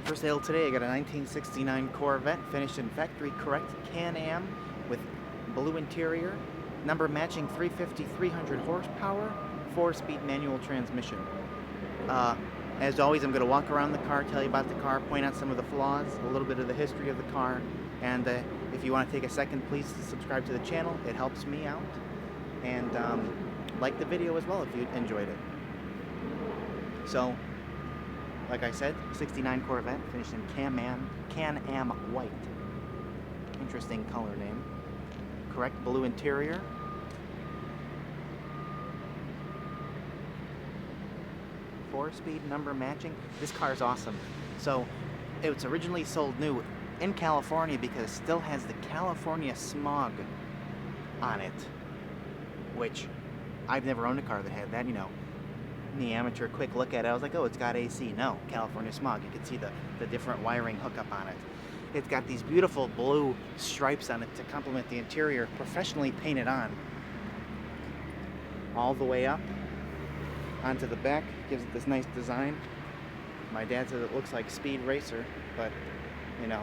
For sale today, I got a 1969 Corvette, finished in factory correct Can-Am with blue interior, number matching 350, 300 horsepower, 4-speed manual transmission. As always, I'm going to walk around the car, tell you about the car, point out some of the flaws, a little bit of the history of the car, and if you want to take a second, please subscribe to the channel. It helps me out. And like the video as well if you enjoyed it. So, like I said, 69 Corvette, finished in Can-Am white. Interesting color name. Correct blue interior. Four-speed number matching. This car is awesome. So, it was originally sold new in California because it still has the California Smog on it, which I've never owned a car that had that, you know. The amateur quick look at it, I was like, oh, it's got AC. No, California Smog. You can see the different wiring hookup on it. It's got these beautiful blue stripes on it to complement the interior, professionally painted on. All the way up onto the back, gives it this nice design. My dad said it looks like Speed Racer, but, you know,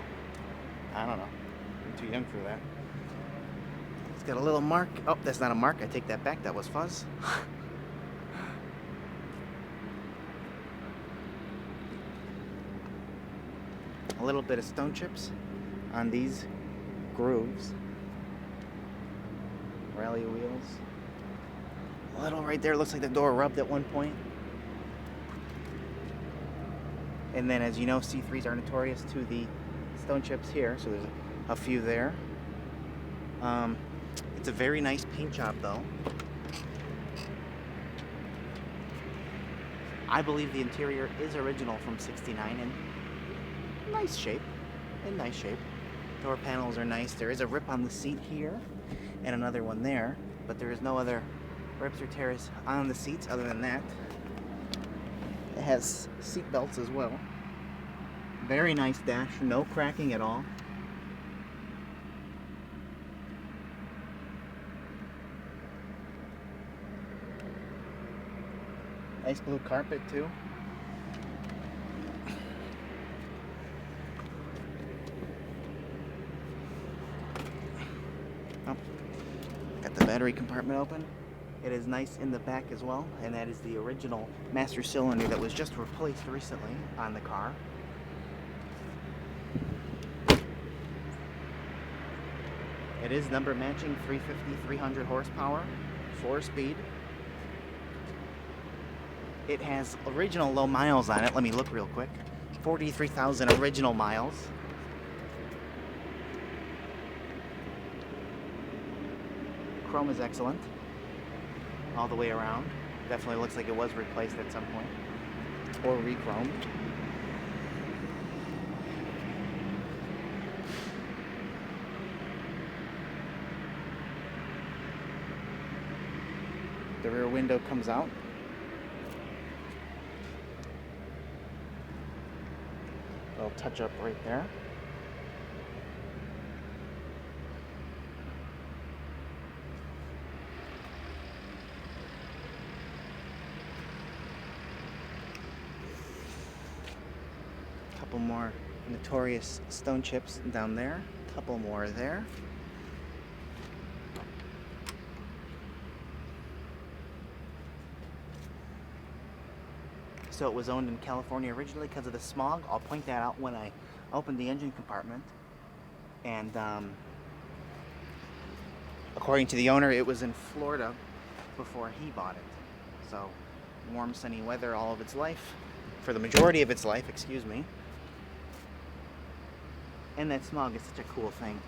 I don't know. I'm too young for that. It's got a little mark. Oh, that's not a mark. I take that back. That was fuzz. A little bit of stone chips on these grooves. Rally wheels. A little right there. Looks like the door rubbed at one point. And then, as you know, C3s are notorious to the stone chips here, so there's a few there. It's a very nice paint job, though. I believe the interior is original from '69 and nice shape. In nice shape. Door panels are nice. There is a rip on the seat here and another one there, but there is no other rips or tears on the seats other than that. It has seat belts as well. Very nice dash, no cracking at all. Nice blue carpet too. Oh, got the battery compartment open. It is nice in the back as well, and that is the original master cylinder that was just replaced recently on the car. It is number matching 350, 300 horsepower, 4-speed. It has original low miles on it. Let me look real quick. 43,000 original miles. Chrome is excellent all the way around. Definitely looks like it was replaced at some point or re-chromed. The rear window comes out. A little touch up right there. Couple more notorious stone chips down there. Couple more there. So it was owned in California originally because of the smog. I'll point that out when I open the engine compartment. And according to the owner, it was in Florida before he bought it. So warm, sunny weather all of its life, for the majority of its life, excuse me. And that smog is such a cool thing.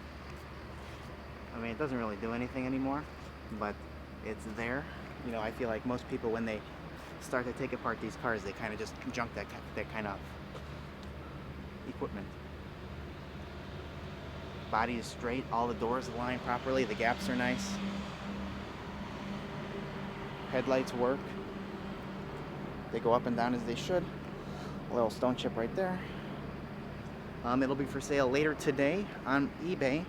I mean, it doesn't really do anything anymore, but it's there. You know, I feel like most people, when they start to take apart these cars, they kind of just junk that kind of equipment. Body is straight, all the doors align properly, the gaps are nice. Headlights work. They go up and down as they should. A little stone chip right there. It'll be for sale later today on eBay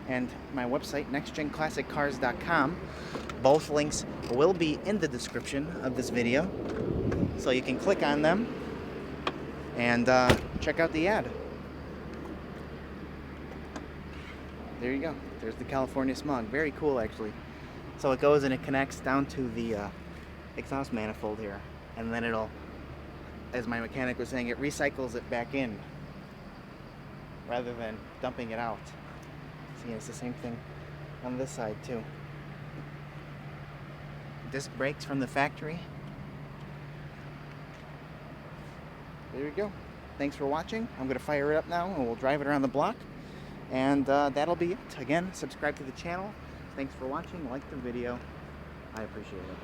and my website, nextgenclassiccars.com. Both links will be in the description of this video, so you can click on them and check out the ad. There you go. There's the California Smog. Very cool, actually. So it goes and it connects down to the exhaust manifold here, and then it'll, as my mechanic was saying, it recycles it back in rather than dumping it out. See, it's the same thing on this side too. Disc brakes from the factory. There you go. Thanks for watching. I'm going to fire it up now and we'll drive it around the block. And that'll be it. Again, subscribe to the channel. Thanks for watching. Like the video. I appreciate it.